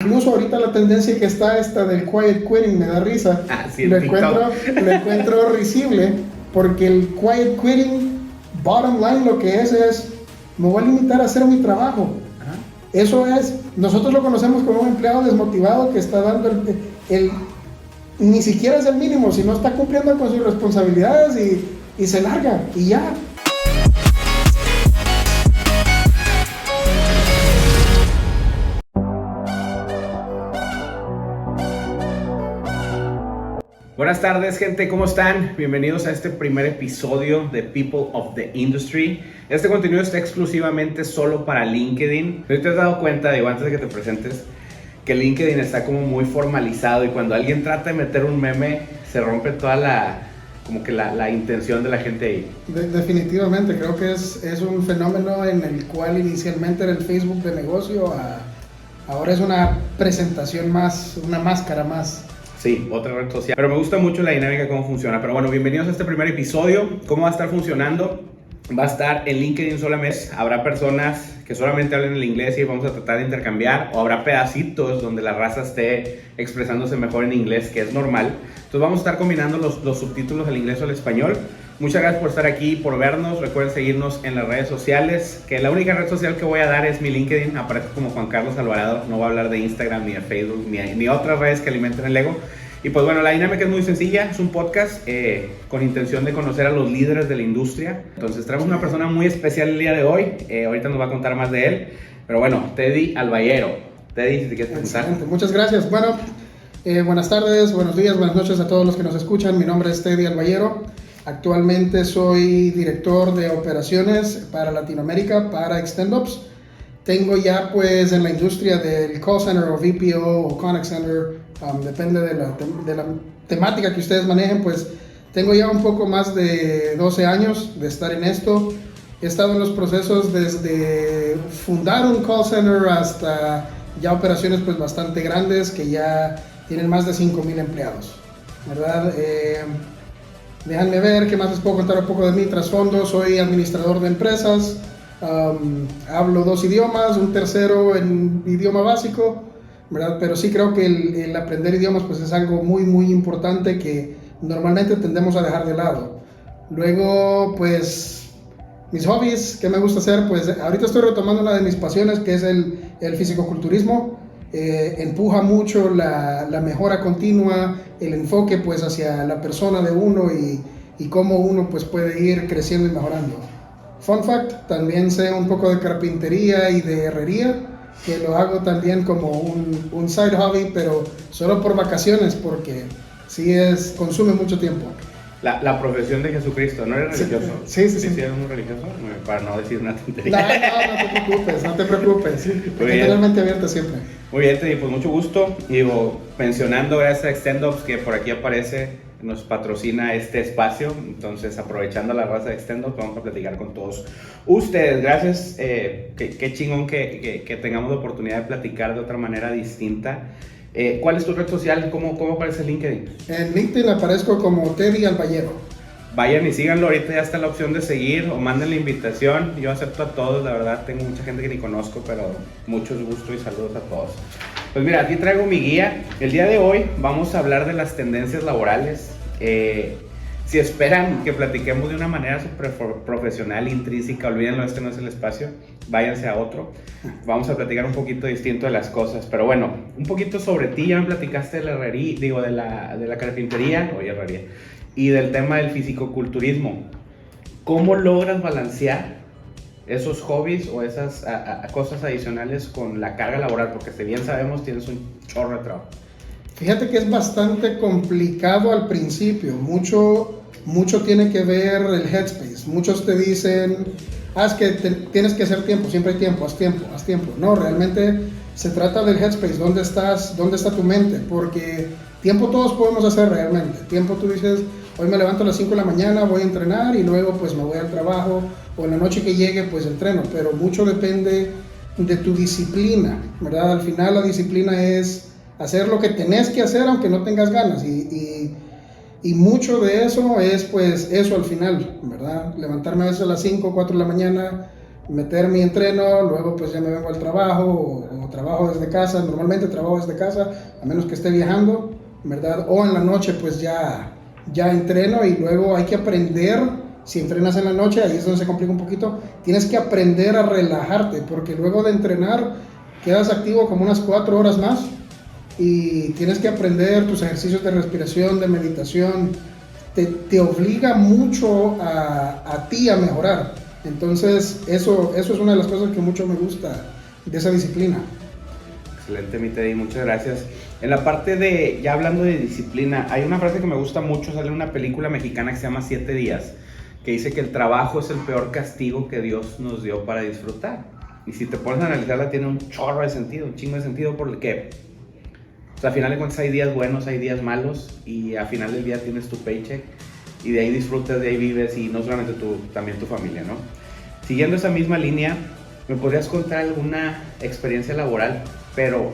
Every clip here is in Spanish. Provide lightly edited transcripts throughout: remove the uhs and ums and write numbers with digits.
Incluso ahorita la tendencia que está esta del quiet quitting me da risa. Sí, lo encuentro risible, porque el quiet quitting, bottom line, lo que es me voy a limitar a hacer mi trabajo. Eso es, nosotros lo conocemos como un empleado desmotivado que está dando ni siquiera es el mínimo, sino está cumpliendo con sus responsabilidades y se larga y ya. Buenas tardes, gente, ¿cómo están? Bienvenidos a este primer episodio de People of the Industry. Este contenido está exclusivamente solo para LinkedIn. ¿No te has dado cuenta, digo, antes de que te presentes, que LinkedIn está como muy formalizado y cuando alguien trata de meter un meme, se rompe toda la intención de la gente ahí? Definitivamente, creo que es un fenómeno en el cual inicialmente era el Facebook de negocio, ahora es una presentación más, una máscara más. Sí, otra red social. Pero me gusta mucho la dinámica, cómo funciona. Pero bueno, bienvenidos a este primer episodio. ¿Cómo va a estar funcionando? Va a estar en LinkedIn solamente. Habrá personas que solamente hablen el inglés y vamos a tratar de intercambiar. O habrá pedacitos donde la raza esté expresándose mejor en inglés, que es normal. Entonces vamos a estar combinando los subtítulos al inglés o al español. Muchas gracias por estar aquí, por vernos. Recuerden seguirnos en las redes sociales, que la única red social que voy a dar es mi LinkedIn. Aparece como Juan Carlos Alvarado. No voy a hablar de Instagram, ni de Facebook, ni otras redes que alimenten el ego. Y pues bueno, la dinámica es muy sencilla. Es un podcast con intención de conocer a los líderes de la industria. Entonces traemos una persona muy especial el día de hoy. Ahorita nos va a contar más de él. Pero bueno, Teddy Alballero. Teddy, si te quieres presentar. Muchas gracias. Bueno, buenas tardes, buenos días, buenas noches a todos los que nos escuchan. Mi nombre es Teddy Alballero. Actualmente soy director de operaciones para Latinoamérica, para Extendops. Tengo ya pues en la industria del call center o VPO o contact center, depende de la temática que ustedes manejen, pues tengo ya un poco más de 12 años de estar en esto. He estado en los procesos desde fundar un call center hasta ya operaciones pues bastante grandes que ya tienen más de 5,000 empleados, ¿verdad? Déjenme ver qué más les puedo contar un poco de mi trasfondo. Soy administrador de empresas, hablo 2 idiomas, un tercero en idioma básico, ¿verdad? Pero sí creo que el aprender idiomas pues es algo muy muy importante que normalmente tendemos a dejar de lado. Luego pues mis hobbies, ¿qué me gusta hacer? Pues ahorita estoy retomando una de mis pasiones, que es el fisicoculturismo. Empuja mucho la mejora continua, el enfoque pues hacia la persona de uno y cómo uno pues puede ir creciendo y mejorando. Fun fact, también sé un poco de carpintería y de herrería, que lo hago también como un side hobby, pero solo por vacaciones, porque sí consume mucho tiempo. La profesión de Jesucristo, ¿no eres religioso? Sí. ¿Eres muy religioso? Para no decir una tontería. No te preocupes. Totalmente abierto siempre. Muy bien, Teddy, pues mucho gusto. Digo, mencionando gracias a Extendops, que por aquí aparece, nos patrocina este espacio. Entonces, aprovechando la raza de Extendops, vamos a platicar con todos ustedes. Gracias, qué chingón que tengamos la oportunidad de platicar de otra manera distinta. ¿Cuál es tu red social? ¿Cómo aparece LinkedIn? En LinkedIn aparezco como Teddy Alballero. Vayan y síganlo, ahorita ya está la opción de seguir o manden la invitación. Yo acepto a todos, la verdad, tengo mucha gente que ni conozco, pero muchos gustos y saludos a todos. Pues mira, aquí traigo mi guía. El día de hoy vamos a hablar de las tendencias laborales. Si esperan que platiquemos de una manera súper profesional, intrínseca, olvídenlo, este no es el espacio, váyanse a otro. Vamos a platicar un poquito distinto de las cosas, pero bueno, un poquito sobre ti. Ya me platicaste de la herrería, digo, de la carpintería, oye, herrería, y del tema del fisicoculturismo. ¿Cómo logras balancear esos hobbies o esas cosas adicionales con la carga laboral? Porque si bien sabemos, tienes un chorro de trabajo. Fíjate que es bastante complicado al principio. Mucho tiene que ver el headspace. Muchos te dicen, es que tienes que hacer tiempo, siempre hay tiempo, haz tiempo. No, realmente se trata del headspace, dónde está tu mente, porque tiempo todos podemos hacer realmente. Tiempo tú dices, hoy me levanto a las 5 de la mañana, voy a entrenar y luego pues me voy al trabajo, o en la noche que llegue pues entreno, pero mucho depende de tu disciplina, ¿verdad? Al final la disciplina es hacer lo que tenés que hacer aunque no tengas ganas y mucho de eso es pues eso al final, ¿verdad? Levantarme a veces a las 5 o 4 de la mañana, meter mi entreno, luego pues ya me vengo al trabajo o trabajo desde casa. Normalmente trabajo desde casa, a menos que esté viajando, ¿verdad? O en la noche pues ya entreno, y luego hay que aprender. Si entrenas en la noche, ahí es donde se complica un poquito, tienes que aprender a relajarte, porque luego de entrenar quedas activo como unas 4 horas más, y tienes que aprender tus ejercicios de respiración, de meditación. Te obliga mucho a ti a mejorar. Entonces eso es una de las cosas que mucho me gusta de esa disciplina. Excelente, mi Teddy, muchas gracias. En la parte de, ya hablando de disciplina, hay una frase que me gusta mucho, sale en una película mexicana que se llama 7 días, que dice que el trabajo es el peor castigo que Dios nos dio para disfrutar. Y si te pones a analizarla, tiene un chorro de sentido, un chingo de sentido, porque o sea, al final de cuentas hay días buenos, hay días malos, y al final del día tienes tu paycheck, y de ahí disfrutas, de ahí vives, y no solamente tú, también tu familia, ¿no? Siguiendo esa misma línea, ¿me podrías contar alguna experiencia laboral, pero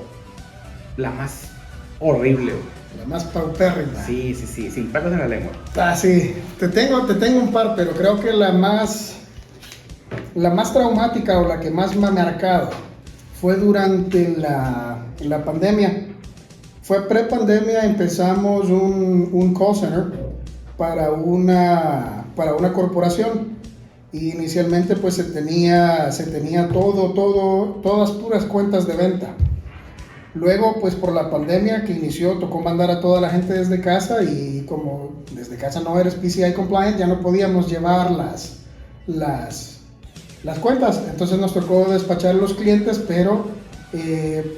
la más horrible? La más paupérrima. Sí, sin pelos en la lengua. Sí, te tengo un par, pero creo que la más traumática, o la que más me ha marcado, fue durante la pandemia. Fue pre-pandemia, empezamos un call center para una corporación. Y inicialmente pues se tenía todas puras cuentas de venta. Luego pues por la pandemia que inició, tocó mandar a toda la gente desde casa, y como desde casa no eres PCI compliant, ya no podíamos llevar las cuentas. Entonces nos tocó despachar a los clientes, pero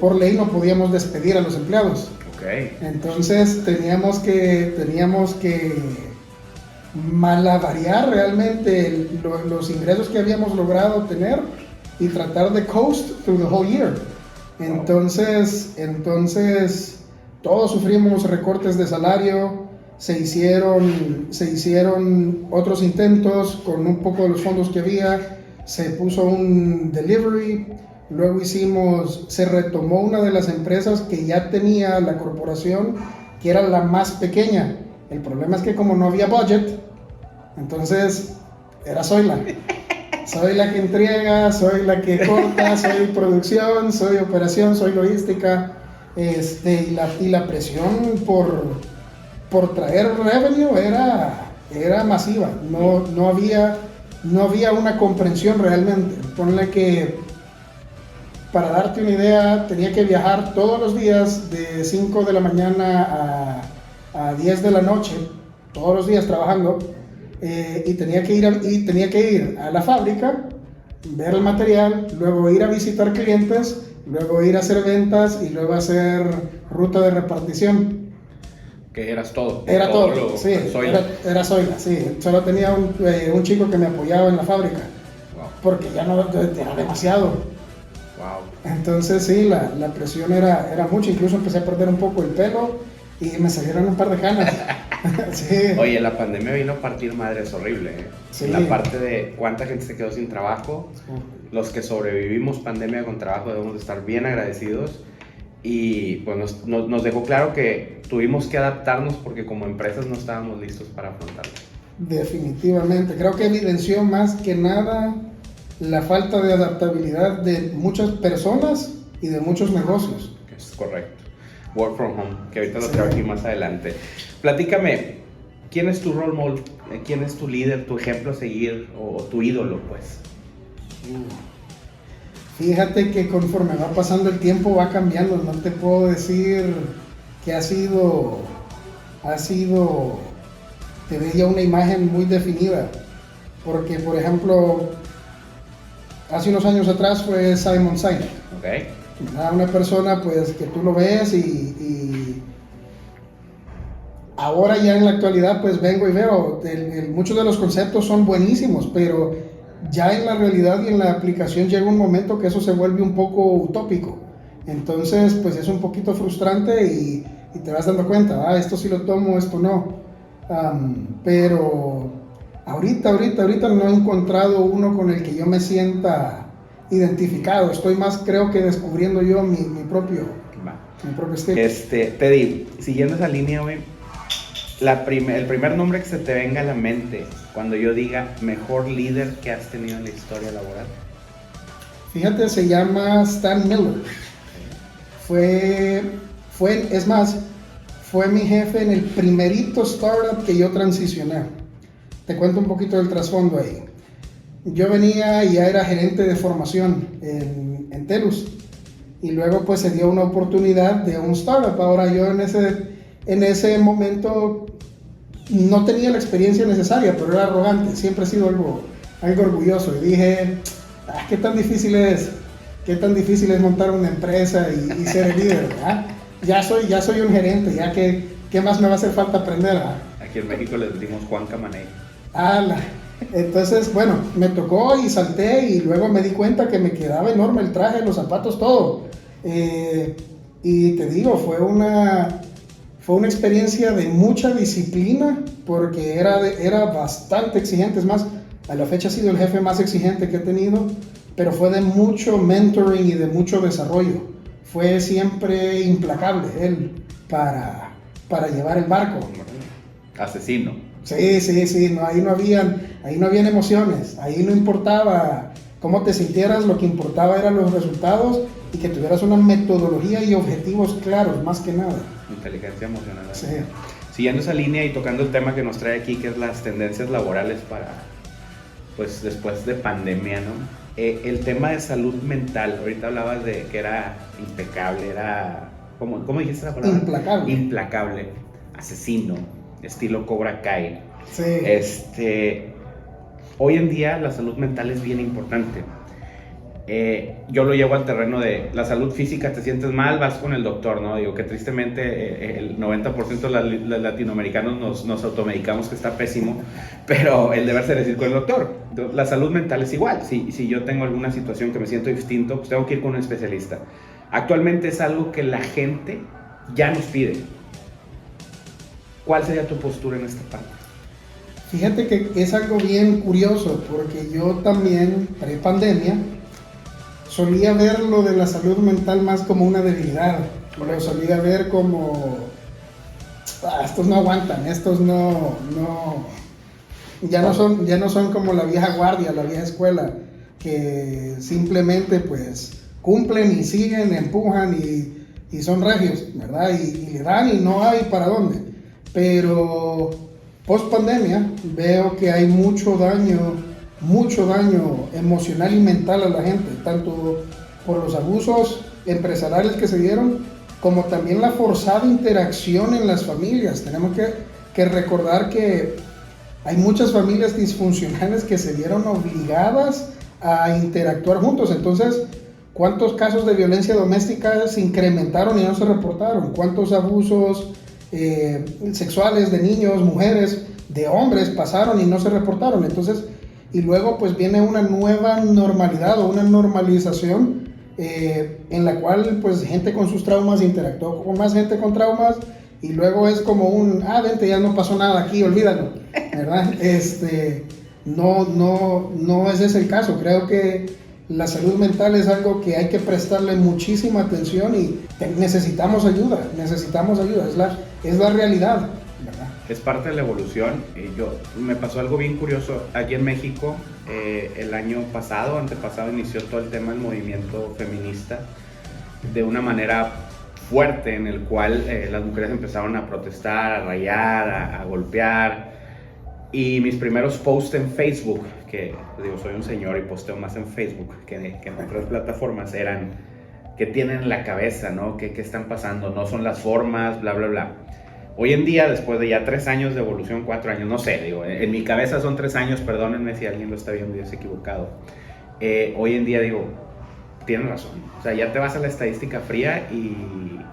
por ley no podíamos despedir a los empleados. Okay. Entonces teníamos que malabarear realmente los ingresos que habíamos logrado tener y tratar de coast through the whole year. Entonces todos sufrimos recortes de salario, se hicieron otros intentos con un poco de los fondos que había, se puso un delivery. Luego se retomó una de las empresas que ya tenía la corporación, que era la más pequeña. El problema es que como no había budget, entonces era soy la que entrega, soy la que corta, soy producción, soy operación, soy logística, y la presión por traer revenue era masiva. No había una comprensión realmente. Ponle que, para darte una idea, tenía que viajar todos los días de 5 de la mañana a 10 de la noche, todos los días trabajando, y tenía que ir a la fábrica, ver el material, luego ir a visitar clientes, luego ir a hacer ventas y luego hacer ruta de repartición. Que eras todo. Era todo, sí, era Zoila, sí. Solo tenía un chico que me apoyaba en la fábrica, wow, porque ya no era demasiado. Wow. Entonces sí, la presión era mucha. Incluso empecé a perder un poco el pelo y me salieron un par de canas. Sí. Oye, la pandemia vino a partir madres horrible, ¿eh? Sí. La parte de cuánta gente se quedó sin trabajo. Sí. Los que sobrevivimos pandemia con trabajo debemos de estar bien agradecidos. Y pues nos dejó claro que tuvimos que adaptarnos porque como empresas no estábamos listos para afrontarlo. Definitivamente. Creo que evidenció más que nada la falta de adaptabilidad de muchas personas y de muchos negocios. Es correcto. Work from home, que ahorita lo traigo aquí más adelante. Platícame, ¿quién es tu role model? ¿Quién es tu líder, tu ejemplo a seguir o tu ídolo, pues? Fíjate que conforme va pasando el tiempo va cambiando. No te puedo decir que ha sido te veía una imagen muy definida. Porque, por ejemplo, hace unos años atrás fue Simon Sinek. Okay. Una persona pues que tú lo ves y ahora ya en la actualidad pues vengo y veo, muchos de los conceptos son buenísimos, pero ya en la realidad y en la aplicación llega un momento que eso se vuelve un poco utópico. Entonces pues es un poquito frustrante y te vas dando cuenta, esto sí lo tomo, esto no. Pero ahorita no he encontrado uno con el que yo me sienta identificado. Estoy más, creo que descubriendo yo mi propio estilo. Teddy, siguiendo esa línea, güey, el primer nombre que se te venga a la mente cuando yo diga mejor líder que has tenido en la historia laboral. Fíjate, se llama Stan Miller. Es más, fue mi jefe en el primerito startup que yo transicioné. Te cuento un poquito del trasfondo ahí. Yo venía y ya era gerente de formación en TELUS. Y luego pues se dio una oportunidad de un startup. Ahora yo en ese momento no tenía la experiencia necesaria, pero era arrogante. Siempre he sido algo orgulloso. Y dije, ¿qué tan difícil es? ¿Qué tan difícil es montar una empresa y ser el líder? ¿Verdad? Ya soy un gerente, ya ¿qué más me va a hacer falta aprender? ¿Verdad? Aquí en México les decimos Juan Camaney. Entonces, bueno, me tocó y salté y luego me di cuenta que me quedaba enorme el traje, los zapatos, todo. Y te digo, fue una experiencia de mucha disciplina porque era bastante exigente. Es más, a la fecha ha sido el jefe más exigente que he tenido, pero fue de mucho mentoring y de mucho desarrollo. Fue siempre implacable él para llevar el barco. Asesino. Sí, no, ahí no habían emociones, ahí no importaba cómo te sintieras, lo que importaba eran los resultados y que tuvieras una metodología y objetivos claros, más que nada. Inteligencia emocional. Sí. Siguiendo esa línea y tocando el tema que nos trae aquí, que es las tendencias laborales para, pues, después de pandemia, ¿no? El tema de salud mental, ahorita hablabas de que era impecable, era, ¿cómo dijiste la palabra? Implacable. Implacable, asesino, estilo Cobra Kai. Sí. Hoy en día la salud mental es bien importante. Yo lo llevo al terreno de la salud física, te sientes mal, vas con el doctor, ¿no? Digo que tristemente el 90% de los latinoamericanos nos automedicamos, que está pésimo, pero el deber ser es ir con el doctor. La salud mental es igual. Si yo tengo alguna situación que me siento distinto, pues tengo que ir con un especialista. Actualmente es algo que la gente ya nos pide. ¿Cuál sería tu postura en esta parte? Fíjate que es algo bien curioso porque yo también, pre-pandemia, solía ver lo de la salud mental más como una debilidad. Lo solía ver como, estos no aguantan, estos ya no son como la vieja guardia, la vieja escuela, que simplemente pues cumplen y siguen, empujan y son regios, ¿verdad? Y le dan y no hay para dónde. Pero post pandemia veo que hay mucho daño emocional y mental a la gente, tanto por los abusos empresariales que se dieron, como también la forzada interacción en las familias. Tenemos que recordar que hay muchas familias disfuncionales que se vieron obligadas a interactuar juntos. Entonces, ¿cuántos casos de violencia doméstica se incrementaron y no se reportaron? ¿Cuántos abusos sexuales de niños, mujeres, de hombres pasaron y no se reportaron? Entonces, y luego pues viene una nueva normalidad o una normalización en la cual pues gente con sus traumas interactuó con más gente con traumas y luego es como vente, ya no pasó nada aquí, olvídalo, ¿verdad? No es ese el caso. Creo que la salud mental es algo que hay que prestarle muchísima atención y necesitamos ayuda, es la realidad, ¿verdad? Es parte de la evolución. Me pasó algo bien curioso. Aquí en México, el año antepasado, inició todo el tema del movimiento feminista de una manera fuerte, en el cual las mujeres empezaron a protestar, a rayar, a golpear. Y mis primeros posts en Facebook, que digo, soy un señor y posteo más en Facebook que en otras plataformas, eran ¿qué tienen en la cabeza, no? ¿Qué están pasando? No son las formas, bla, bla, bla. Hoy en día, después de ya 3 años de evolución, 4 años, no sé, digo, en mi cabeza son 3 años, perdónenme si alguien lo está viendo y es equivocado. Hoy en día digo, tienen razón. O sea, ya te vas a la estadística fría y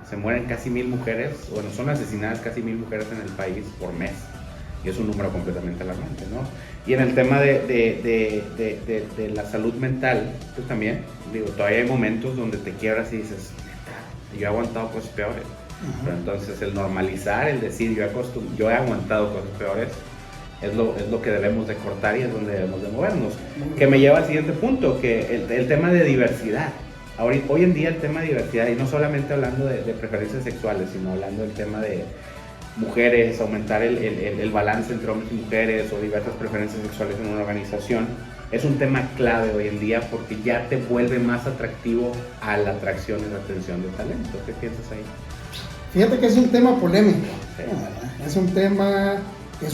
se mueren casi 1000 mujeres, bueno, son asesinadas casi 1000 mujeres en el país por mes. Y es un número completamente alarmante, ¿no? Y en el tema de la salud mental, pues también, digo, todavía hay momentos donde te quiebras y dices, neta, yo he aguantado cosas peores. Pero entonces el normalizar, el decir yo he aguantado cosas peores, es lo que debemos de cortar y es donde debemos de movernos. Que me lleva al siguiente punto, que el tema de diversidad. Hoy en día el tema de diversidad, y no solamente hablando de preferencias sexuales, sino hablando del tema de mujeres, aumentar el balance entre hombres y mujeres o diversas preferencias sexuales en una organización, es un tema clave hoy en día porque ya te vuelve más atractivo a la atracción y retención de talento. ¿Qué piensas ahí? Fíjate que es un tema polémico, Sí. es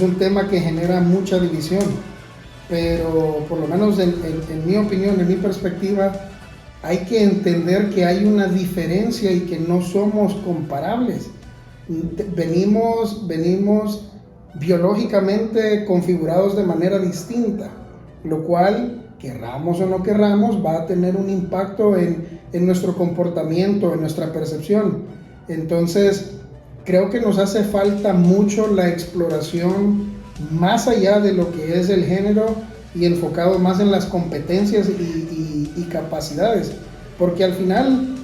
un tema que genera mucha división, pero por lo menos en mi opinión, en mi perspectiva, hay que entender que hay una diferencia y que no somos comparables. Venimos biológicamente configurados de manera distinta, lo cual, querramos o no querramos, va a tener un impacto en nuestro comportamiento, en nuestra percepción. Entonces, creo que nos hace falta mucho la exploración más allá de lo que es el género y enfocado más en las competencias y capacidades. Porque al final,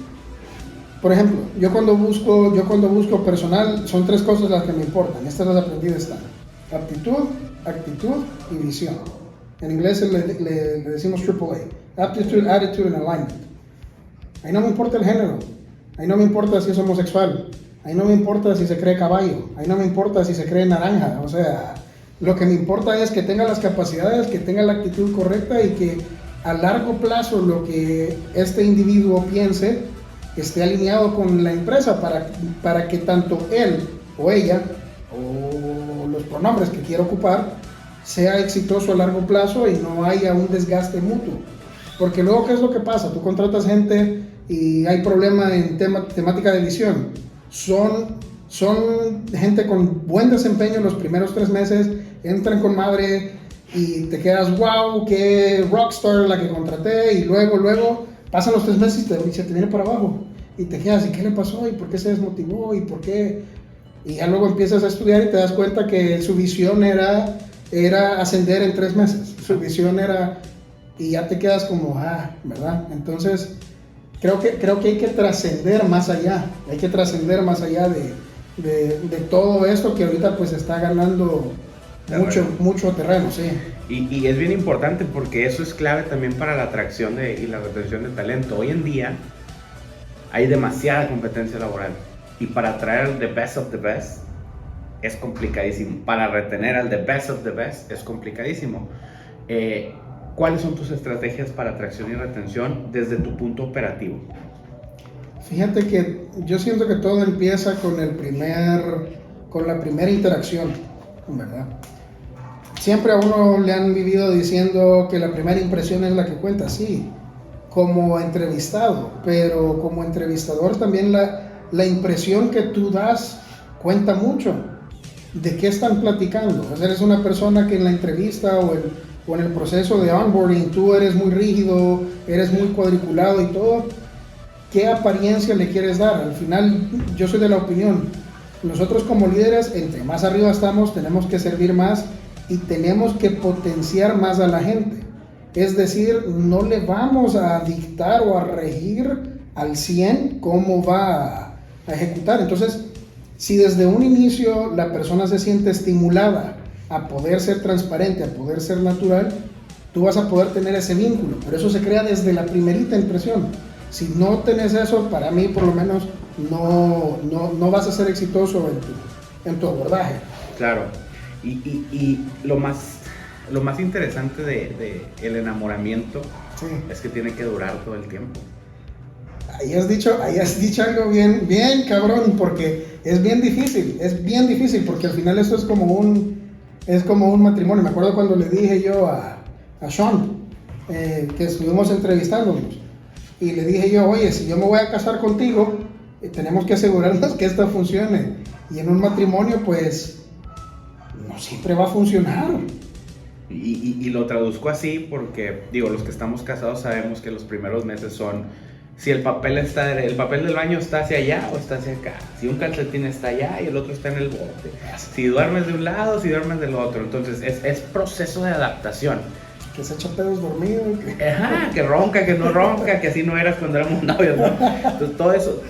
por ejemplo, yo cuando busco personal, son 3 cosas las que me importan. Estas las aprendí de estar: aptitud, actitud y visión. En inglés le decimos AAA: aptitude, attitude and alignment. Ahí no me importa el género. Ahí no me importa si es homosexual, ahí no me importa si se cree caballo, ahí no me importa si se cree naranja. O sea, lo que me importa es que tenga las capacidades, que tenga la actitud correcta y que a largo plazo lo que este individuo piense esté alineado con la empresa para que tanto él o ella, o los pronombres que quiera ocupar, sea exitoso a largo plazo y no haya un desgaste mutuo. Porque luego, ¿qué es lo que pasa? Tú contratas gente y hay problema en temática de visión. Son gente con buen desempeño los primeros 3 meses, entran con madre y te quedas, wow, qué rockstar la que contraté, y luego pasan los 3 meses y se te viene para abajo y te quedas, ¿y qué le pasó? ¿Y por qué se desmotivó? ¿Y por qué? Y ya luego empiezas a estudiar y te das cuenta que su visión era ascender en 3 meses. Su visión era, y ya te quedas como, ¿verdad? Entonces, creo que hay que trascender más allá, de todo esto que ahorita pues está ganando mucho terreno, sí. Y es bien importante porque eso es clave también para la atracción y la retención de talento. Hoy en día hay demasiada competencia laboral y para atraer al the best of the best es complicadísimo. Para retener al the best of the best es complicadísimo. ¿Cuáles son tus estrategias para atracción y retención desde tu punto operativo? Fíjate que yo siento que todo empieza con la primera interacción, ¿verdad? Siempre a uno le han vivido diciendo que la primera impresión es la que cuenta, sí, como entrevistado, pero como entrevistador también la impresión que tú das cuenta mucho. ¿De qué están platicando? O sea, eres una persona que en la entrevista o en el proceso de onboarding tú eres muy rígido, eres muy cuadriculado y todo. ¿Qué apariencia le quieres dar? Al final, yo soy de la opinión, nosotros como líderes, entre más arriba estamos, tenemos que servir más y tenemos que potenciar más a la gente. Es decir, no le vamos a dictar o a regir al 100 cómo va a ejecutar. Entonces, si desde un inicio la persona se siente estimulada a poder ser transparente, a poder ser natural, tú vas a poder tener ese vínculo, pero eso se crea desde la primerita impresión. Si no tenés eso, para mí por lo menos no vas a ser exitoso en tu abordaje. Claro, y lo más interesante de el enamoramiento, sí, es que tiene que durar todo el tiempo. Ahí has dicho algo bien cabrón, porque es bien difícil, porque al final esto es como un matrimonio. Me acuerdo cuando le dije yo a Sean, que estuvimos entrevistándonos, y le dije yo, oye, si yo me voy a casar contigo, tenemos que asegurarnos que esto funcione. Y en un matrimonio, pues, no siempre va a funcionar. Y lo traduzco así porque, digo, los que estamos casados sabemos que los primeros meses son, si el papel del baño está hacia allá o está hacia acá, si un calcetín está allá y el otro está en el bote, si duermes de un lado, si duermes del otro. Entonces es proceso de adaptación. Que se echa pedos dormido. Que ronca, que no ronca, que así no eras cuando éramos novios, ¿no? Entonces todo eso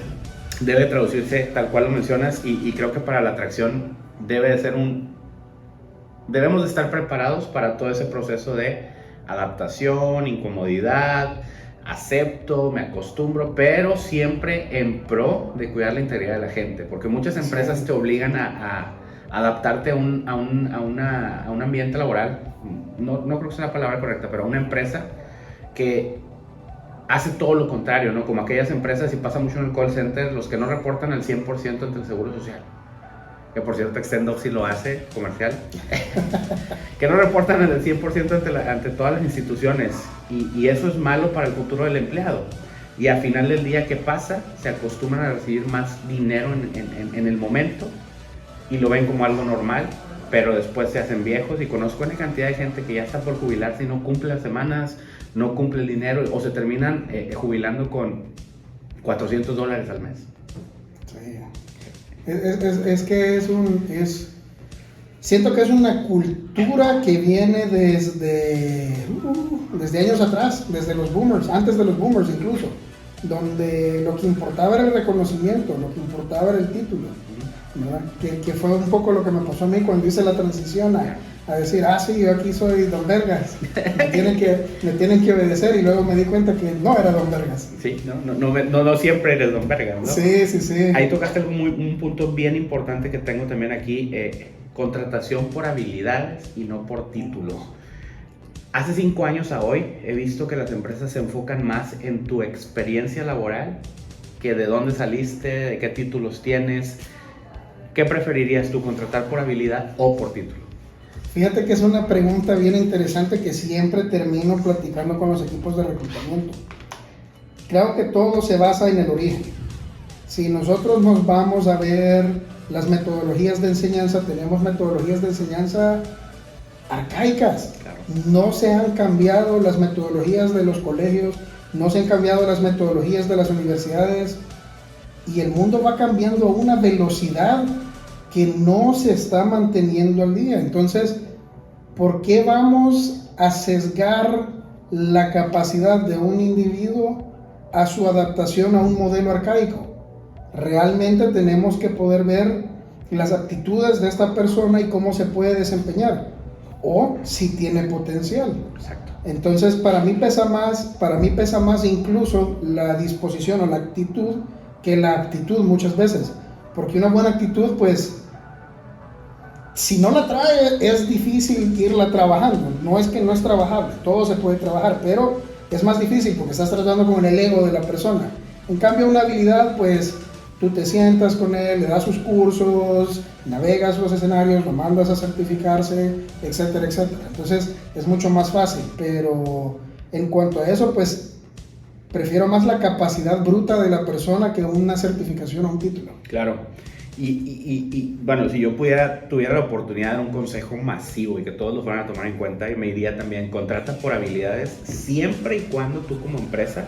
debe traducirse tal cual lo mencionas, y creo que para la atracción debemos de estar preparados para todo ese proceso de adaptación, incomodidad, acepto, me acostumbro, pero siempre en pro de cuidar la integridad de la gente, porque muchas empresas te obligan a adaptarte a un ambiente laboral no creo que sea la palabra correcta, pero una empresa que hace todo lo contrario, ¿no? Como aquellas empresas, y pasa mucho en el call center, los que no reportan al 100% ante el Seguro Social. Que por cierto, Extendo sí lo hace, comercial. Que no reportan al 100% ante todas las instituciones. Y eso es malo para el futuro del empleado. Y al final del día, ¿qué pasa? Se acostumbran a recibir más dinero en el momento y lo ven como algo normal, pero después se hacen viejos. Y conozco una cantidad de gente que ya está por jubilarse y no cumple las semanas, no cumple el dinero, o se terminan jubilando con $400 al mes. Sí. Es que siento que es una cultura que viene desde años atrás, desde los boomers, antes de los boomers incluso, donde lo que importaba era el reconocimiento, lo que importaba era el título, ¿verdad? Que fue un poco lo que me pasó a mí cuando hice la transición a decir, sí, yo aquí soy Don Vergas, me tienen que obedecer, y luego me di cuenta que no era Don Vergas. Sí, no siempre eres Don Vergas, ¿no? Sí. Ahí tocaste un punto bien importante que tengo también aquí, contratación por habilidades y no por títulos. Hace 5 años a hoy he visto que las empresas se enfocan más en tu experiencia laboral que de dónde saliste, de qué títulos tienes. ¿Qué preferirías tú, contratar por habilidad o por título? Fíjate que es una pregunta bien interesante que siempre termino platicando con los equipos de reclutamiento. Creo que todo se basa en el origen. Si nosotros nos vamos a ver las metodologías de enseñanza, tenemos metodologías de enseñanza arcaicas. Claro. No se han cambiado las metodologías de los colegios, no se han cambiado las metodologías de las universidades, y el mundo va cambiando a una velocidad que no se está manteniendo al día. Entonces, ¿por qué vamos a sesgar la capacidad de un individuo a su adaptación a un modelo arcaico? Realmente tenemos que poder ver las aptitudes de esta persona y cómo se puede desempeñar, o si tiene potencial. Exacto. Entonces, para mí pesa más incluso la disposición o la actitud que la aptitud muchas veces, porque una buena actitud, pues, si no la trae, es difícil irla trabajando. No es que no es trabajable, todo se puede trabajar, pero es más difícil porque estás tratando con el ego de la persona. En cambio, una habilidad, pues, tú te sientas con él, le das sus cursos, navegas los escenarios, lo mandas a certificarse, etcétera, etcétera. Entonces, es mucho más fácil, pero en cuanto a eso, pues, prefiero más la capacidad bruta de la persona que una certificación o un título. Claro. Y bueno, si yo tuviera la oportunidad de dar un consejo masivo y que todos lo fueran a tomar en cuenta, y me diría también, contrata por habilidades siempre y cuando tú como empresa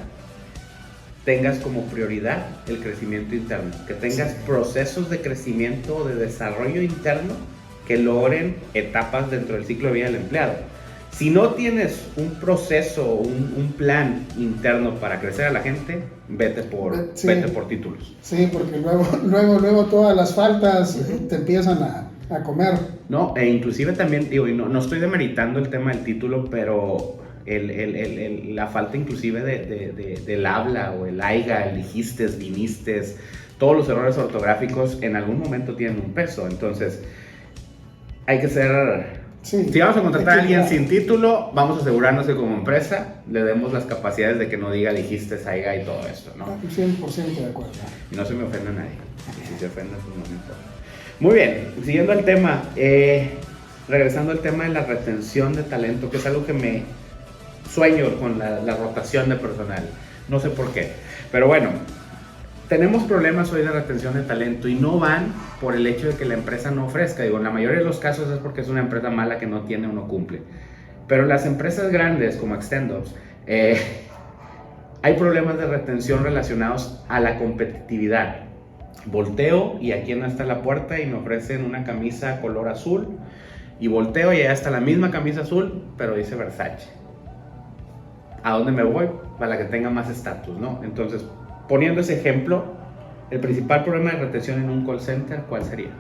tengas como prioridad el crecimiento interno, que tengas procesos de crecimiento o de desarrollo interno que logren etapas dentro del ciclo de vida del empleado. Si no tienes un proceso, un plan interno para crecer a la gente, vete por títulos. Sí, porque luego todas las faltas te empiezan a comer. No, e inclusive también, digo, y no estoy demeritando el tema del título, pero la falta inclusive del habla o el aiga, el dijiste, viniste, todos los errores ortográficos en algún momento tienen un peso. Entonces, hay que ser... Sí, si vamos a contratar a alguien sin título, vamos a asegurarnos que como empresa le demos las capacidades de que no diga dijiste, aiga y todo esto, ¿no? 100% de acuerdo. Y no se me ofenda a nadie. Si se ofende, pues no me importa. Muy bien, siguiendo el tema, regresando al tema de la retención de talento, que es algo que me sueño con la rotación de personal. No sé por qué, pero bueno, tenemos problemas hoy de retención de talento y no van por el hecho de que la empresa no ofrezca. Digo, en la mayoría de los casos es porque es una empresa mala que no tiene o no cumple. Pero las empresas grandes como Extendops, hay problemas de retención relacionados a la competitividad. Volteo y aquí no está la puerta y me ofrecen una camisa color azul, y volteo y allá está la misma camisa azul, pero dice Versace. ¿A dónde me voy? Para que tenga más estatus, ¿no? Entonces, poniendo ese ejemplo, el principal problema de retención en un call center, ¿cuál sería?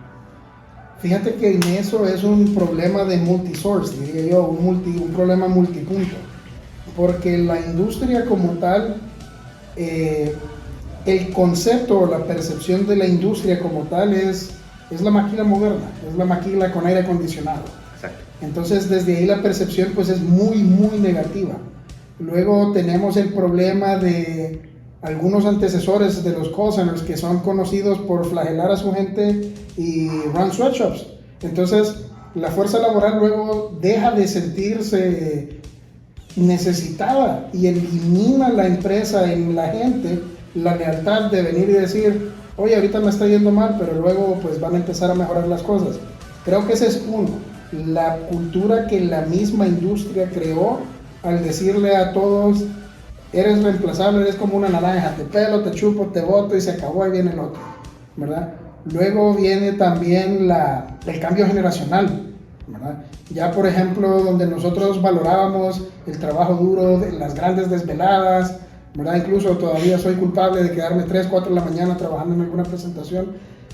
Fíjate que en eso es un problema de multisource, diría yo, un problema multipunto. Porque la industria como tal, el concepto o la percepción de la industria como tal es la maquila moderna, es la maquila con aire acondicionado. Exacto. Entonces, desde ahí la percepción pues es muy, muy negativa. Luego tenemos el problema de algunos antecesores de los call centers que son conocidos por flagelar a su gente y run sweatshops. Entonces, la fuerza laboral luego deja de sentirse necesitada y elimina la empresa en la gente la lealtad de venir y decir, oye, ahorita me está yendo mal, pero luego pues van a empezar a mejorar las cosas. Creo que ese es uno, la cultura que la misma industria creó al decirle a todos, eres reemplazable, eres como una naranja, te pelo, te chupo, te boto y se acabó y viene el otro, ¿verdad? Luego viene también el cambio generacional, ¿verdad? Ya por ejemplo, donde nosotros valorábamos el trabajo duro, las grandes desveladas, ¿verdad? Incluso todavía soy culpable de quedarme 3, 4 de la mañana trabajando en alguna presentación.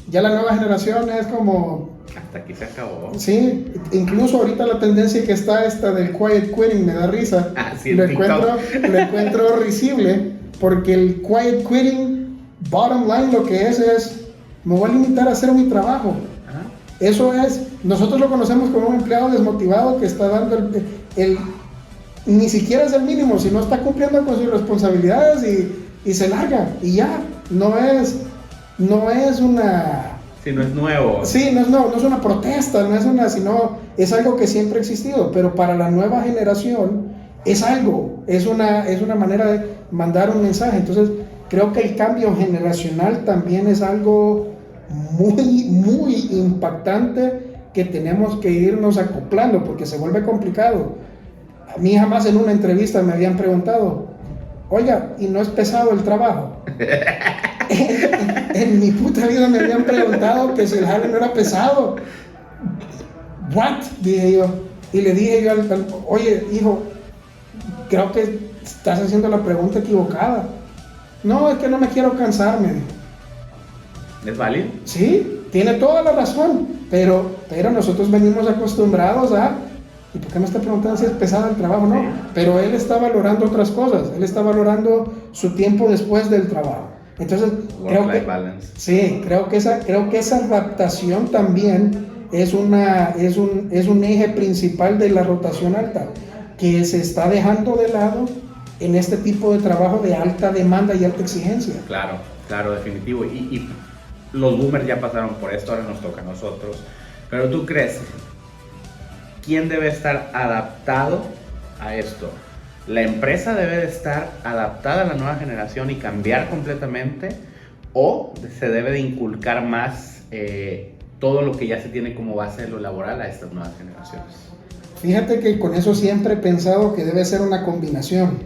Ya la nueva generación es como... Hasta aquí se acabó. Sí, incluso ahorita la tendencia que está esta del quiet quitting me da risa. Sí, lo encuentro risible, porque el quiet quitting, bottom line, lo que es me voy a limitar a hacer mi trabajo. Eso es, nosotros lo conocemos como un empleado desmotivado que está dando ni siquiera es el mínimo, sino está cumpliendo con sus responsabilidades y se larga, y ya, no es una... Sí, no es nuevo. Sí, no es una protesta, sino es algo que siempre ha existido, pero para la nueva generación es algo, es una manera de mandar un mensaje. Entonces, creo que el cambio generacional también es algo muy, muy impactante que tenemos que irnos acoplando, porque se vuelve complicado. A mí jamás en una entrevista me habían preguntado, oiga, ¿y no es pesado el trabajo? En mi puta vida me habían preguntado que si el jale no era pesado. ¿What? Dije yo. Y le dije yo oye, hijo, creo que estás haciendo la pregunta equivocada. No, es que no me quiero cansar, me dijo. ¿Es válido? Sí, tiene toda la razón, pero nosotros venimos acostumbrados a... ¿Y por qué me está preguntando si es pesado el trabajo? No, pero él está valorando otras cosas, él está valorando su tiempo después del trabajo. Entonces, creo que esa adaptación también es un eje principal de la rotación alta, que se está dejando de lado en este tipo de trabajo de alta demanda y alta exigencia. Claro, definitivo. Y los boomers ya pasaron por esto, ahora nos toca a nosotros. Pero ¿tú crees quién debe estar adaptado a esto? ¿La empresa debe de estar adaptada a la nueva generación y cambiar completamente? ¿O se debe de inculcar más todo lo que ya se tiene como base de lo laboral a estas nuevas generaciones? Fíjate que con eso siempre he pensado que debe ser una combinación,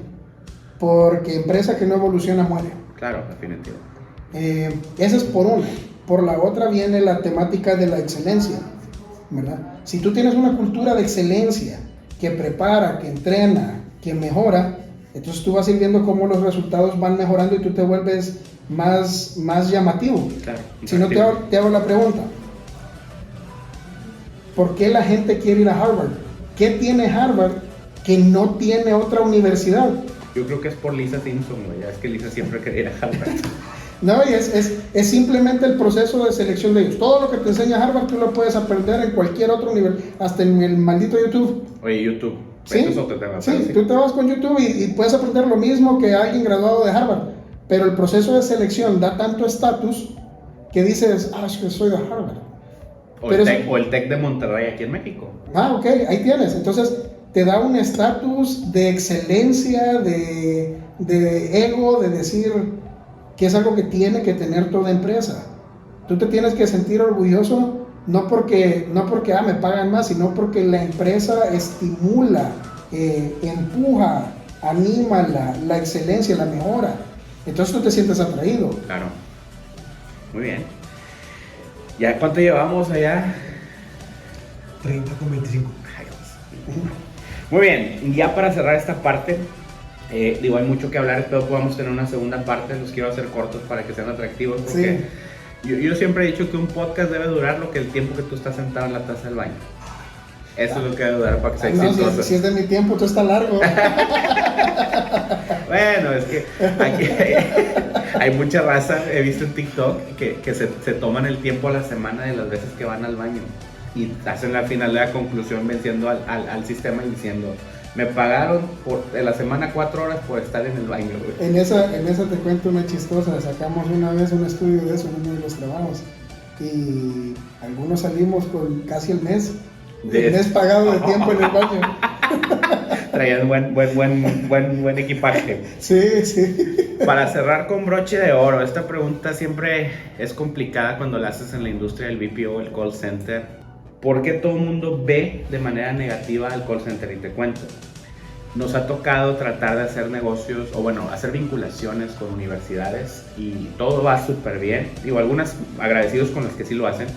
porque empresa que no evoluciona muere. Claro, definitivo. Esa es por una. Por la otra viene la temática de la excelencia, ¿verdad? Si tú tienes una cultura de excelencia que prepara, que entrena, que mejora, entonces tú vas a ir viendo cómo los resultados van mejorando y tú te vuelves más llamativo. Claro, si no, te hago la pregunta, ¿por qué la gente quiere ir a Harvard? ¿Qué tiene Harvard que no tiene otra universidad? Yo creo que es por Lisa Simpson, güey. Es que Lisa siempre quería ir a Harvard. No, y es simplemente el proceso de selección de ellos. Todo lo que te enseña Harvard tú lo puedes aprender en cualquier otro nivel, hasta en el maldito YouTube. Oye, YouTube. Sí, eso es otro tema, sí, tú te vas con YouTube y puedes aprender lo mismo que alguien graduado de Harvard, pero el proceso de selección da tanto estatus que dices, es que soy de Harvard. O el TEC de Monterrey aquí en México. Ok, ahí tienes. Entonces te da un estatus de excelencia, de ego, de decir que es algo que tiene que tener toda empresa. Tú te tienes que sentir orgulloso, no porque me pagan más, sino porque la empresa estimula, empuja, anima la excelencia, la mejora. Entonces tú te sientes atraído. Claro. Muy bien. ¿Ya cuánto llevamos allá? 30 con 25. Muy bien, ya para cerrar esta parte, hay mucho que hablar, pero podemos tener una segunda parte, los quiero hacer cortos para que sean atractivos, porque sí. yo siempre he dicho que un podcast debe durar lo que el tiempo que tú estás sentado en la taza del baño. Eso es lo que debe durar para que sea exitoso. No, si es de mi tiempo, tú está largo. Bueno, es que aquí hay mucha raza, he visto en TikTok, que se toman el tiempo a la semana de las veces que van al baño. y hacen al final de la conclusión venciendo al sistema y diciendo, me pagaron en la semana 4 horas por estar en el baño, güey. En esa te cuento una chistosa. Sacamos una vez un estudio de eso en uno de los trabajos y algunos salimos con casi el mes pagado de tiempo en el baño. Traían buen equipaje. Sí. Para cerrar con broche de oro, esta pregunta siempre es complicada cuando la haces en la industria del BPO, el call center. ¿Por qué todo el mundo ve de manera negativa al call center? Y te cuento. Nos ha tocado tratar de hacer negocios, o bueno, hacer vinculaciones con universidades y todo va súper bien. Digo, algunas agradecidos con las que sí lo hacen,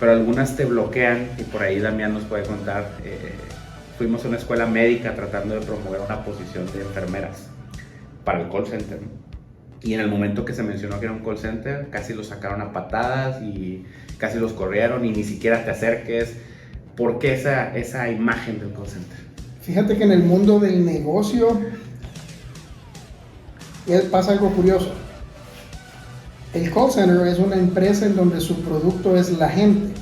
pero algunas te bloquean y por ahí Damián nos puede contar. Fuimos a una escuela médica tratando de promover una posición de enfermeras para el call center, ¿no? Y en el momento que se mencionó que era un call center, casi los sacaron a patadas y casi los corrieron y ni siquiera te acerques. ¿Por qué esa imagen del call center? Fíjate que en el mundo del negocio pasa algo curioso. El call center es una empresa en donde su producto es la gente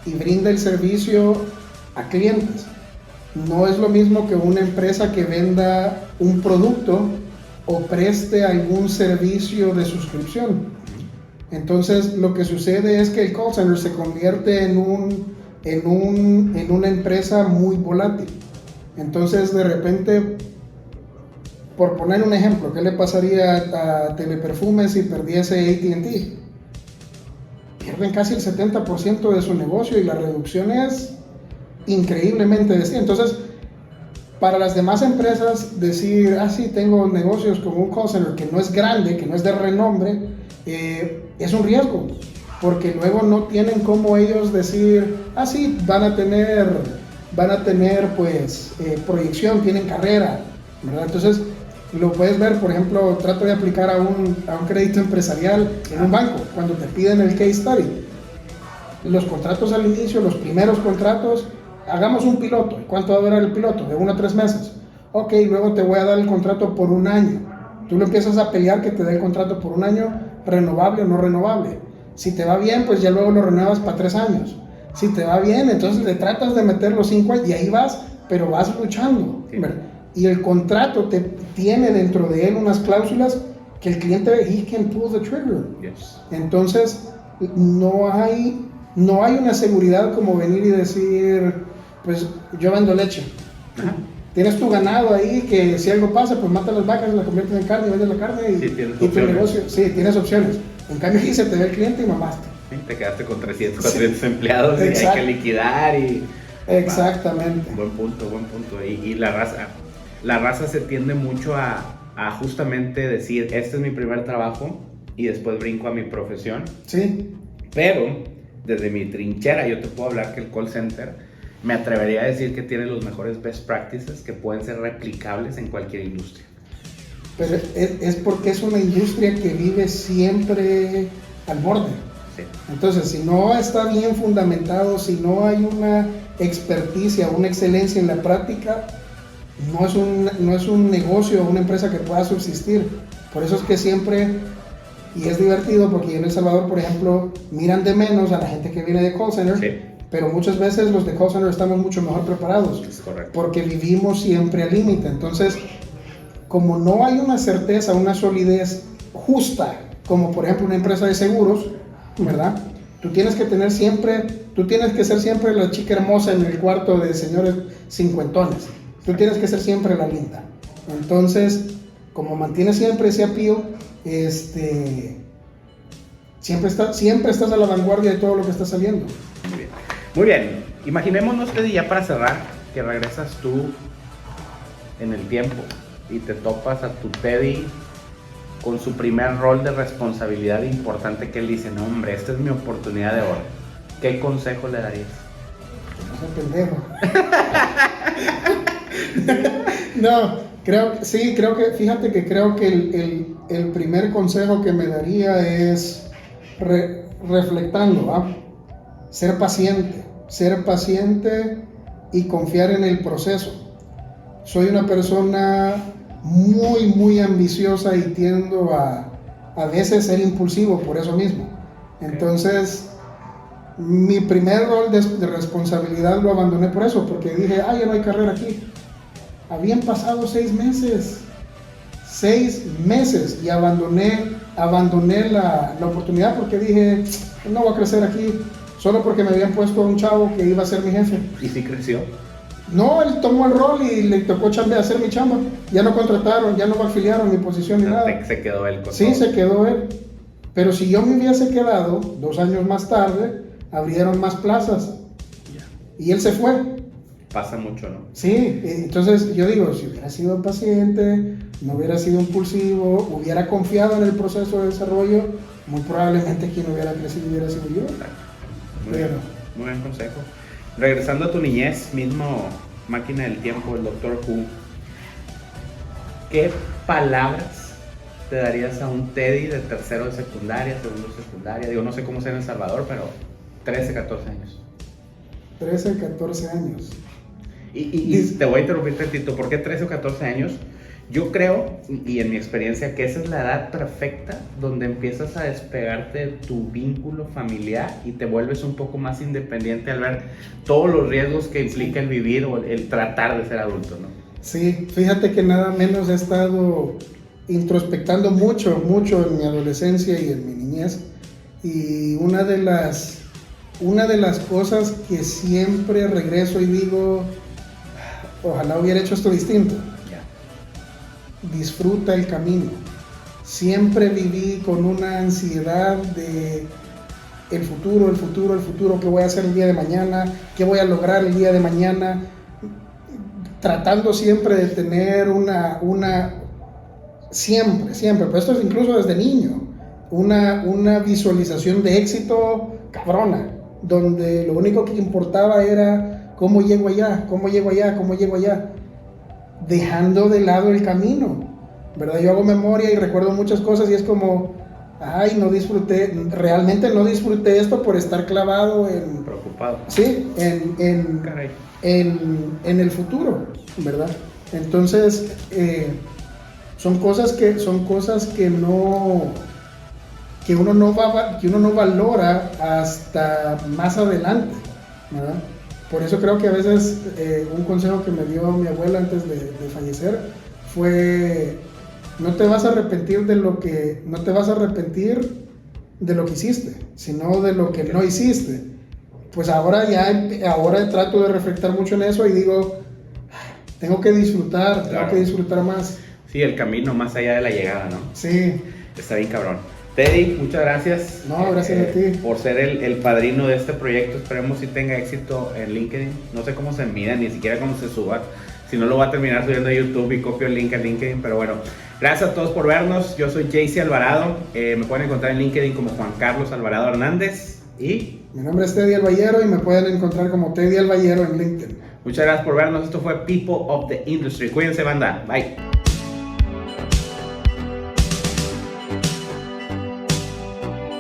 y brinda el servicio a clientes. No es lo mismo que una empresa que venda un producto o preste algún servicio de suscripción. Entonces lo que sucede es que el call center se convierte en una empresa muy volátil. Entonces de repente, por poner un ejemplo, ¿qué le pasaría a Teleperfumes si perdiese AT&T? Pierden casi el 70% de su negocio y la reducción es increíblemente decir. Entonces, para las demás empresas decir, sí, tengo negocios con un call center que no es grande, que no es de renombre, es un riesgo, porque luego no tienen como ellos decir, sí, van a tener pues proyección, tienen carrera, ¿verdad? Entonces, lo puedes ver, por ejemplo, trato de aplicar a un crédito empresarial en un banco, cuando te piden el case study. Los contratos al inicio, los primeros contratos, hagamos un piloto. ¿Cuánto va a durar el piloto? De 1 a 3 meses. Ok, luego te voy a dar el contrato por 1 año. Tú lo empiezas a pelear que te dé el contrato por 1 año, renovable o no renovable. Si te va bien, pues ya luego lo renuevas para 3 años. Si te va bien, entonces le tratas de meter los 5 años y ahí vas, pero vas luchando. Sí. Y el contrato tiene dentro de él unas cláusulas que el cliente, he can pull the trigger. Yes. Entonces, no hay una seguridad como venir y decir, pues yo vendo leche. Ajá. Tienes tu ganado ahí que si algo pasa, pues mata las vacas, la conviertes en carne y vendes la carne y tu negocio. Sí, tienes opciones. En cambio aquí se te ve el cliente y mamaste. Sí, te quedaste con 300, 400 empleados. Exacto. Y hay que liquidar y... Exactamente. Buen punto. Y la raza se tiende mucho a justamente decir, este es mi primer trabajo y después brinco a mi profesión. Sí. Pero desde mi trinchera yo te puedo hablar que el call center me atrevería a decir que tiene los mejores best practices que pueden ser replicables en cualquier industria. Pero es porque es una industria que vive siempre al borde. Sí. Entonces, si no está bien fundamentado, si no hay una experticia, una excelencia en la práctica, no es un negocio o una empresa que pueda subsistir. Por eso es que siempre, y es divertido porque en El Salvador, por ejemplo, miran de menos a la gente que viene de call center, sí. Pero muchas veces los de call center estamos mucho mejor preparados. Es correcto. Porque vivimos siempre al límite. Entonces, como no hay una certeza, una solidez justa, como por ejemplo una empresa de seguros, ¿verdad? Tú tienes que ser siempre la chica hermosa en el cuarto de señores cincuentones. Tú tienes que ser siempre la linda. Entonces, como mantienes siempre ese appeal, siempre estás a la vanguardia de todo lo que está saliendo. Muy bien. Imaginémonos que ya para cerrar, que regresas tú en el tiempo y te topas a tu Teddy con su primer rol de responsabilidad importante, que él dice, no hombre, esta es mi oportunidad de oro. ¿Qué consejo le darías? No seas pendejo. No, creo que el primer consejo que me daría es reflectando, ¿va? Ser paciente y confiar en el proceso. Soy una persona muy, muy ambiciosa y tiendo a veces ser impulsivo por eso mismo. Entonces, Mi primer rol de responsabilidad lo abandoné por eso, porque dije, ya no hay carrera aquí. Habían pasado 6 meses. 6 meses y abandoné la oportunidad porque dije, no voy a crecer aquí, solo porque me habían puesto a un chavo que iba a ser mi jefe. ¿Y sí creció? No, él tomó el rol y le tocó hacer mi chamba. Ya no contrataron, ya no me afiliaron mi posición ni nada. Se quedó él con Sí, todo. se quedó él. Pero si yo me hubiese quedado 2 años más tarde, abrieron más plazas. Y él se fue. Pasa mucho, ¿no? Sí, entonces yo digo, si hubiera sido paciente, no hubiera sido impulsivo, hubiera confiado en el proceso de desarrollo, muy probablemente quien hubiera crecido hubiera sido yo. Muy buen consejo. Regresando a tu niñez, mismo máquina del tiempo, el Doctor Who, ¿qué palabras te darías a un Teddy de tercero de secundaria, segundo de secundaria? Digo, no sé cómo sea en El Salvador, pero 13, 14 años. 13, 14 años. Y te voy a interrumpir tantito, ¿por qué 13 o 14 años? Yo creo, y en mi experiencia, que esa es la edad perfecta donde empiezas a despegarte de tu vínculo familiar y te vuelves un poco más independiente al ver todos los riesgos que implica el vivir o el tratar de ser adulto, ¿no? Sí, fíjate que nada menos he estado introspectando mucho en mi adolescencia y en mi niñez, y una de las cosas que siempre regreso y digo, ojalá hubiera hecho esto distinto. Disfruta el camino. Siempre viví con una ansiedad de el futuro, qué voy a hacer el día de mañana, qué voy a lograr el día de mañana, tratando siempre de tener siempre, pero esto es incluso desde niño, una visualización de éxito cabrona, donde lo único que importaba era cómo llego allá, dejando de lado el camino, ¿verdad? Yo hago memoria y recuerdo muchas cosas y es como, realmente no disfruté esto por estar clavado Preocupado. Sí, en el futuro, ¿verdad? Entonces, son cosas que uno no valora hasta más adelante, ¿verdad? Por eso creo que a veces un consejo que me dio mi abuela antes de fallecer fue: no te vas a arrepentir de lo que hiciste, sino de lo que no hiciste. Pues ahora trato de reflectar mucho en eso y digo, tengo que disfrutar, Claro. tengo que disfrutar más. Sí, el camino más allá de la llegada, ¿no? Sí. Está bien cabrón. Teddy, muchas gracias. No, gracias a ti. Por ser el padrino de este proyecto. Esperemos si tenga éxito en LinkedIn. No sé cómo se mida, ni siquiera cómo se suba. Si no, lo voy a terminar subiendo a YouTube y copio el link a LinkedIn. Pero bueno, gracias a todos por vernos. Yo soy JC Alvarado. Me pueden encontrar en LinkedIn como Juan Carlos Alvarado Hernández. Y Mi nombre es Teddy Alballero y me pueden encontrar como Teddy Alballero en LinkedIn. muchas gracias por vernos. Esto fue People of the Industry. Cuídense, banda. Bye.